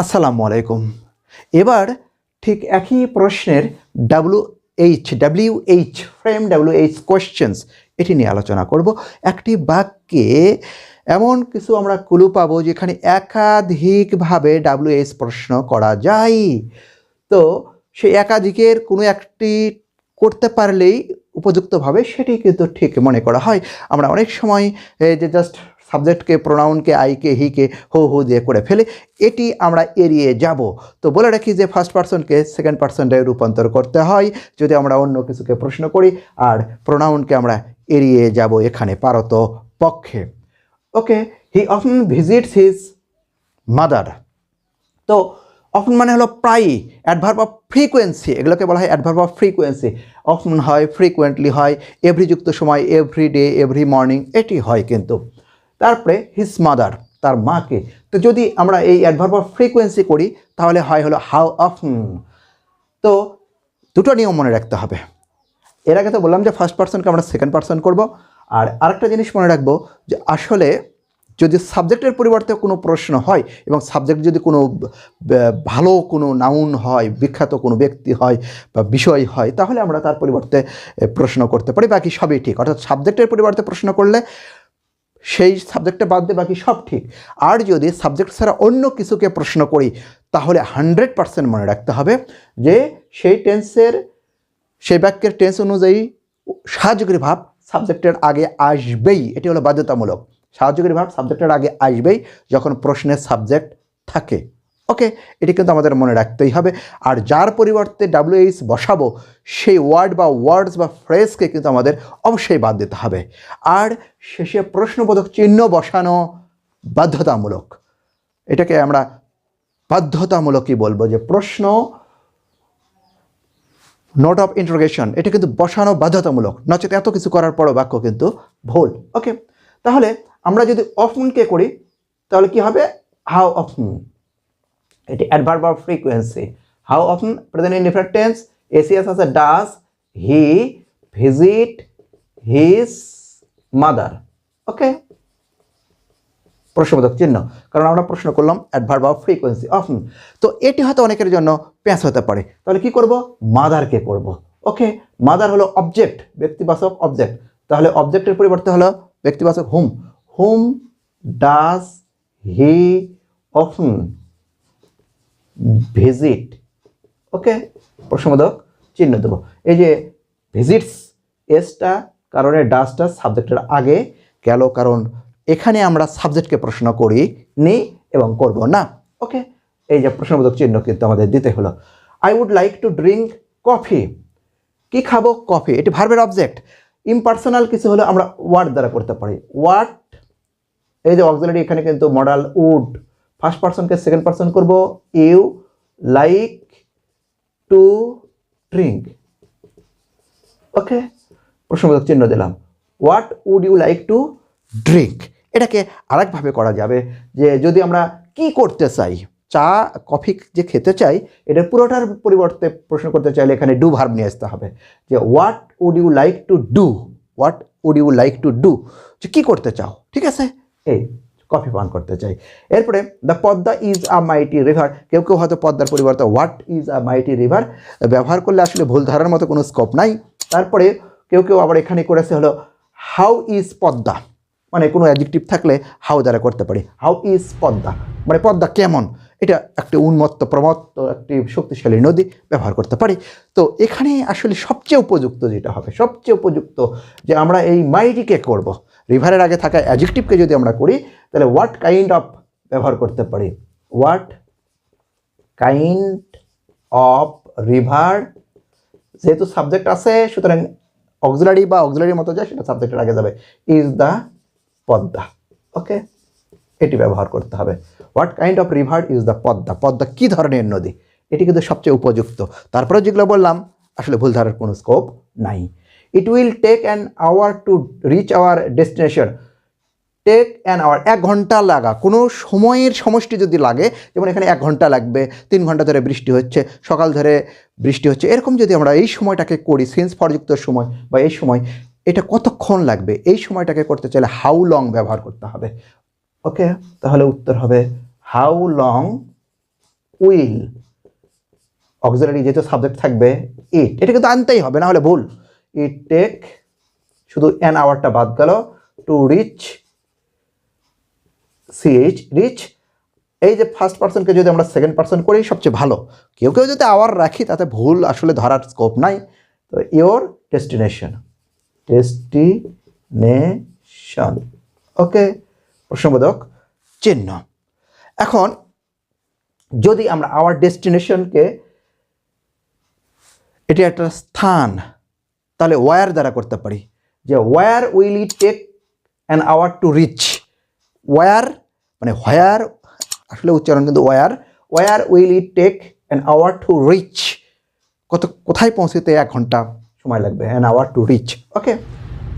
আসসালামু আলাইকুম। এবার ঠিক একই প্রশ্নের WH ফ্রেম WH কোয়েশ্চেন্স এটি নিয়ে আলোচনা করব। একটি বাক্যে এমন কিছু আমরা ক্লু পাবো যেখানে একাধিকভাবে WH প্রশ্ন করা যায়। তো সেই একাধিকের কোনো একটি করতে পারলেই উপযুক্তভাবে সেটি কিন্তু ঠিক মনে করা হয়। আমরা অনেক সময় যে জাস্ট সাবজেক্টকে, প্রোনাউনকে, আইকে, হিকে হো দিয়ে করে ফেলে, এটি আমরা এড়িয়ে যাব। তো বলে রাখি যে ফার্স্ট পারসনকে সেকেন্ড পারসনে রূপান্তর করতে হয় যদি আমরা অন্য কিছুকে প্রশ্ন করি, আর প্রোনাউনকে আমরা এড়িয়ে যাব এখানে পারত পক্ষে। Okay, he often visits his mother. তো অফেন মানে হলো প্রায়, অ্যাডভার্ব অফ ফ্রিকোয়েন্সি, এগুলোকে বলা হয় অ্যাডভার্ব অফ ফ্রিকোয়েন্সি। অফেন হয়, ফ্রিকোয়েন্টলি হয়, এভরি যুক্ত সময়, এভরি ডে, এভরি মর্নিং, এটি হয় কিন্তু। তারপরে হিজ মাদার, তার মাকে। তো যদি আমরা এই অ্যাডভার্ব অফ ফ্রিকোয়েন্সি করি তাহলে হয় হলো হাউ অফেন। তো দুটো নিয়ম মনে রাখতে হবে। এর আগে তো বললাম যে ফার্স্ট পারসনকে আমরা সেকেন্ড পারসন করব। আর আরেকটা জিনিস মনে রাখবো যে আসলে যদি সাবজেক্টের পরিবর্তে কোনো প্রশ্ন হয় এবং সাবজেক্ট যদি কোনো ভালো কোনো নাউন হয়, বিখ্যাত কোনো ব্যক্তি হয় বা বিষয় হয়, তাহলে আমরা তার পরিবর্তে প্রশ্ন করতে পারি। বাকি সবই ঠিক। অর্থাৎ সাবজেক্টের পরিবর্তে প্রশ্ন করলে সেই সাবজেক্টে বাদ দিয়ে বাকি সব ঠিক। আর যদি সাবজেক্ট ছাড়া অন্য কিছুকে প্রশ্ন করি তাহলে 100% মনে রাখতে হবে যে সেই টেন্সের, সেই বাক্যের টেন্স অনুযায়ী সাহায্যকারী ভাব সাবজেক্টের আগে আসবেই। এটি হলো বাধ্যতামূলক। সাহায্যকারী ভাব সাবজেক্টের আগে আসবেই যখন প্রশ্নের সাবজেক্ট থাকে। ওকে, এটি কিন্তু আমাদের মনে রাখতেই হবে। আর যার পরিবর্তে WH বসাবো সেই ওয়ার্ড বা ওয়ার্ডস বা ফ্রেজকে কিন্তু আমাদের অবশ্যই বাদ দিতে হবে। আর শেষে প্রশ্নবোধক চিহ্ন বসানো বাধ্যতামূলক। এটাকে আমরা বাধ্যতামূলকই বলবো, যে প্রশ্ন, নোট অফ ইন্টারোগেশন, এটা কিন্তু বসানো বাধ্যতামূলক, নচেত এত কিছু করার পরও বাক্য কিন্তু ভুল। ওকে, তাহলে আমরা যদি অফেনকে করি তাহলে কি হবে? হাউ অফেন, এটি adverb of frequency. How often present indefinite tense, এসিএস আছে does he visit his mother. Okay, প্রশ্নবোধক চিহ্ন, কারণ আমরা প্রশ্ন করলাম অ্যাডভার্ব অফ ফ্রিকোয়েন্সি অফেন। তো এটি হয়তো অনেকের জন্য প্যাঁচ হতে পারে। তাহলে কি করব? মাদারকে করব। ওকে, মাদার হলো অবজেক্ট, ব্যক্তিবাচক অবজেক্ট। তাহলে অবজেক্টের পরিবর্তে হলো ব্যক্তিবাচক whom. Whom does he often visit. Okay, প্রশ্নবোধক চিহ্ন দেবো। এই যে ভিজিটস, এসটা কারণে ডাজটা সাবজেক্টের আগে গেল, কারণ এখানে আমরা সাবজেক্টকে প্রশ্ন করি নি এবং করব না। ওকে, এই যে প্রশ্নবোধক চিহ্ন কিন্তু আমাদের দিতে হলো। I would like to drink coffee. কি খাবো? কফি। এটি ভার্বের অবজেক্ট। ইমপার্সোনাল কিছু হলে আমরা ওয়ার্ড দ্বারা করতে পারি। ওয়াট, এই যে অক্সিলারি, এখানে কিন্তু মডাল উড। ফার্স্ট পারসনকে সেকেন্ড পারসন করব। You like to drink. Okay, প্রশ্নবোধক চিহ্ন দিলাম। What would you like to drink. এটাকে আরেকভাবে করা যাবে যে যদি আমরা কি করতে চাই, চা কফি যে খেতে চাই, এটার পুরোটার পরিবর্তে প্রশ্ন করতে চাইলে এখানে ডু ভার্ব নিয়ে আসতে হবে। যে what would you like to do, what would you like to do, যে কী করতে চাও। ঠিক আছে, এই কফি পান করতে চাই। এরপরে the Padma is a mighty river. কেউ কেউ হয়তো পদ্মার পরিবর্তে what is a mighty river ব্যবহার করলে আসলে ভুল ধরার মতো কোনো স্কোপ নাই। তারপরে কেউ কেউ আবার এখানে করেছে হলো হাউ ইজ পদ্মা, মানে কোনো অ্যাডজেক্টিভ থাকলে হাউ দ্বারা করতে পারি। হাউ ইজ পদ্মা মানে পদ্মা কেমন, এটা একটি উন্মত্ত প্রমত্ত একটি শক্তিশালী নদী, ব্যবহার করতে পারি। তো এখানে আসলে সবচেয়ে উপযুক্ত যেটা হবে, সবচেয়ে উপযুক্ত যে আমরা এই মাইটিকে করব। রিভারের আগে থাকা অ্যাডজেক্টিভকে যদি আমরা করি তাহলে হোয়াট কাইন্ড অফ ব্যবহার করতে পারি। হোয়াট কাইন্ড অফ রিভার, যেহেতু সাবজেক্ট আছে সুতরাং অক্সিলারি বা অক্সিলারির মতো যায় সেটা সাবজেক্টের আগে যাবে। Is the Padma. ওকে, এটি ব্যবহার করতে হবে। What kind of river is the Padma, Padma কী ধরনের নদী, এটি কিন্তু সবচেয়ে উপযুক্ত। তারপরে যেগুলো বললাম আসলে ভুল ধরার কোনো স্কোপ নাই। It will take an hour to reach our destination. Take an hour, 1 ঘন্টা লাগা, কোনো সময়ের সমষ্টি যদি লাগে, যেমন এখানে 1 ঘন্টা লাগবে, 3 ঘন্টা ধরে বৃষ্টি হচ্ছে, সকাল ধরে বৃষ্টি হচ্ছে, এরকম যদি আমরা এই সময়টাকে করি, সেন্স ফরযুক্ত সময় বা এই সময়, এটা কতক্ষণ লাগবে, এই সময়টাকে করতে চাইলে হাউ লং ব্যবহার করতে হবে। ওকে, তাহলে উত্তর হবে হাউ লং উইল, অক্সিলারি যেহেতু সাবজেক্ট থাকবে ইট, এটা কিন্তু আনতেই হবে, না হলে ভুল। ইট টেক, শুধু অ্যান আওয়ারটা বাদ গেল, টু রিচ, সিএইচ রিচ। এই যে ফার্স্ট পার্সনকে যদি আমরা সেকেন্ড পার্সন করি সবচেয়ে ভালো। কেউ কেউ যদি আওয়ার রাখি তাতে ভুল আসলে ধরার স্কোপ নাই। তো ইয়োর ডেস্টিনেশন, ডেস্টিনেশন, ওকে, প্রশ্নবোধক চিহ্ন। এখন যদি আমরা আওয়ার ডেস্টিনেশনকে, এটি একটা স্থান, তাহলে ওয়ার দ্বারা করতে পারি, যে where will it take an hour to reach. Where মানে হোয়ার, আসলে উচ্চারণ কিন্তু where, where will it take an hour to reach, কোথায় পৌঁছতে 1 ঘন্টা সময় লাগবে, an hour to reach, okay,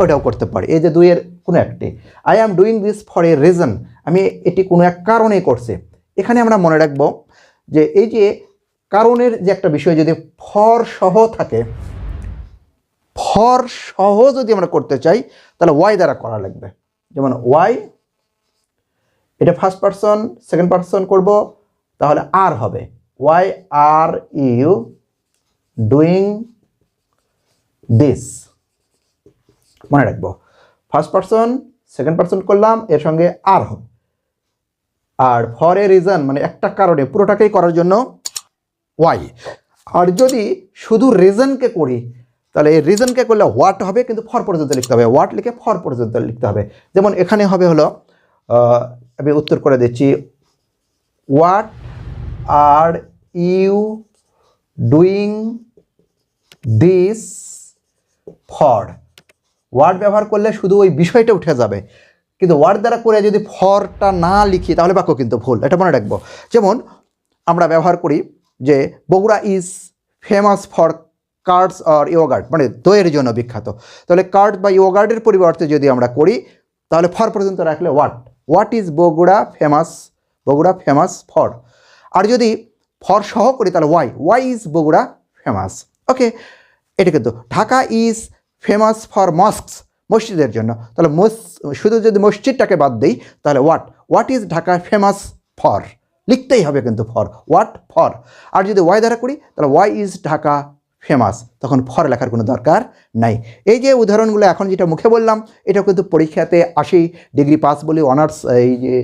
ওটাও করতে পারি। এই যে দুইয়ের কোনো একটি, I am doing this for a reason, আমি এটি কোনো এক কারণে করছি। এখানে আমরা মনে রাখবো যে এই যে কারণের যে একটা বিষয় যদি ফর সহ থাকে, ফর সহ যদি আমরা করতে চাই তাহলে ওয়াই দ্বারা করা লাগবে। যেমন ওয়াই, এটা ফার্স্ট পার্সন সেকেন্ড পার্সন করব, তাহলে আর হবে why are you doing this, মনে রাখবো। ফার্স্ট পার্সন সেকেন্ড পার্সন করলাম, এর সঙ্গে আর হবে। আর ফর এ রিজন মানে একটা কারণে, পুরোটাকেই করার জন্য ওয়াই। আর যদি শুধু রিজনকে করি তাহলে এই রিজনকে করলে হোয়াট হবে, কিন্তু ফর পর্যন্ত লিখতে হবে, হোয়াট লিখে ফর পর্যন্ত লিখতে হবে। যেমন এখানে হবে হলো, আমি উত্তর করে দিচ্ছি, what are you doing this for. Word ব্যবহার করলে শুধু ওই বিষয়টা উঠে যাবে, কিন্তু ওয়ার্ড দ্বারা করে যদি ফরটা না লিখি তাহলে বাক্য কিন্তু ভুল, এটা মনে রাখবো। যেমন আমরা ব্যবহার করি যে Bogura is famous for cards or yogurt, মানে দইয়ের জন্য বিখ্যাত। তাহলে কার্ড বা ইয়োগার্টের পরিবর্তে যদি আমরা করি তাহলে ফর পর্যন্ত রাখলে what is Bogura famous for. আর যদি ফর সহ করি তাহলে why is Bogura famous, okay. এটা কিন্তু Dhaka is famous for mosques, মসজিদের জন্য, তাহলে শুধু যদি মসজিদটাকে বাদ দিই তাহলে what is Dhaka famous for, লিখতেই হবে কিন্তু ফর। আর যদি ওয়াই দ্বারা করি তাহলে ওয়াই ইজ ঢাকা ফেমাস, তখন ফর লেখার কোনো দরকার নাই। এই যে উদাহরণগুলো এখন যেটা মুখে বললাম এটাও কিন্তু পরীক্ষাতে 80 ডিগ্রি পাস বলে, অনার্স এই যে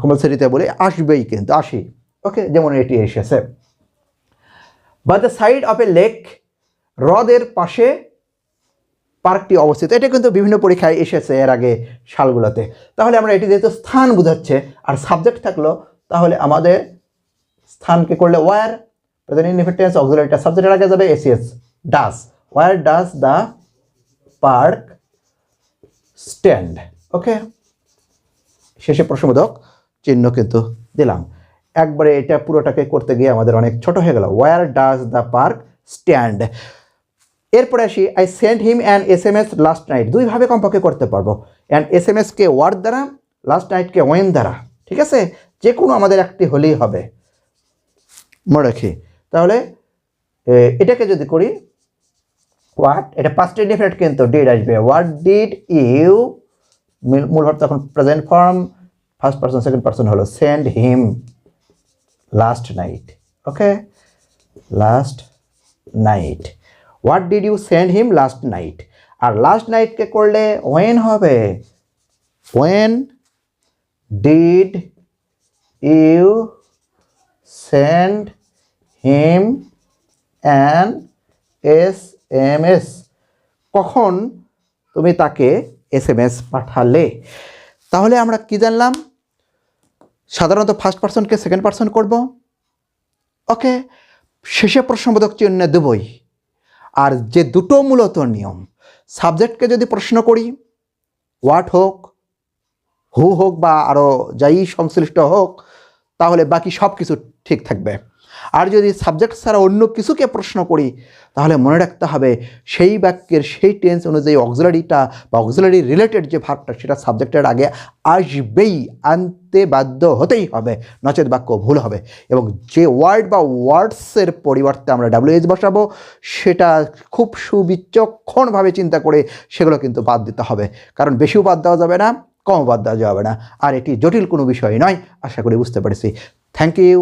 কম্পালসারিতে বলে আসবেই কিন্তু 80, ওকে। যেমন এটি এসেছে, by the side of a lake, হ্রদের পাশে পার্কটি অবস্থিত। এটা কিন্তু বিভিন্ন পরীক্ষায় এসেছে এর আগে সালগুলোতে। তাহলে আমরা এটি যেহেতু স্থান বোঝাচ্ছে আর সাবজেক্ট থাকলো, তাহলে আমাদের স্থানকে করলে ওয়ার, প্রেজেন্ট ইনডেফিনিট টেন্স, অক্সিলারিটা সাবজেক্টের আগে যাবে, এসিএস does, where does the park stand, okay. শেষে প্রশ্নবোধক চিহ্ন কিন্তু দিলাম। একবারে এটা পুরোটাকে করতে গিয়ে আমাদের অনেক ছোট হয়ে গেল, where does the park stand. এরপরে আসি, I send him an SMS last night. দুইভাবে কমপক্ষে করতে পারবো, অ্যান SMSকে ওয়ার্ড দ্বারা, লাস্ট নাইটকে ওয়েন দ্বারা, ঠিক আছে। যে কোনো আমাদের একটি হলেই হবে, মনে রাখি। তাহলে এটাকে যদি করি হোয়াট, এটা পাস্ট ইনডেফিনিট কিন্তু ডিড আসবে, হোয়াট ডিড ইউ, মূল ভার্ব তখন present form, first person second person হলো, send him last night, okay, last night. What did you send him last night. আর লাস্ট নাইটকে করলে ওয়েন হবে, when did you send him an SMS, কখন তুমি তাকে SMS পাঠালে। তাহলে আমরা কি জানলাম, সাধারণত ফার্স্ট পার্সনকে সেকেন্ড পার্সন করব, ওকে। শেষে প্রশ্নবোধক চিহ্ন দেবই। আর যে দুটো মূলত নিয়ম, সাবজেক্টকে যদি প্রশ্ন করি, হোয়াট হোক, হু হোক বা আরও যাই সংশ্লিষ্ট হোক, তাহলে বাকি সব কিছু ঠিক থাকবে। আর যদি সাবজেক্ট ছাড়া অন্য কিছুকে প্রশ্ন করি তাহলে মনে রাখতে হবে সেই বাক্যের সেই টেন্স অনুযায়ী অক্সিলারিটা বা অক্সিলারি রিলেটেড যে ভার্বটা সেটা সাবজেক্টের আগে আসবেই, আনতে বাধ্য হতেই হবে, নচেত বাক্য ভুল হবে। এবং যে ওয়ার্ড বা ওয়ার্ডসের পরিবর্তে আমরা WH বসাবো সেটা খুব সুবিচক্ষণভাবে চিন্তা করে সেগুলো কিন্তু বাদ দিতে হবে, কারণ বেশিও বাদ দেওয়া যাবে না, কমও বাদ দেওয়া যাবে না। আর এটি জটিল কোনো বিষয় নয়, আশা করি বুঝতে পেরেছি। Thank you.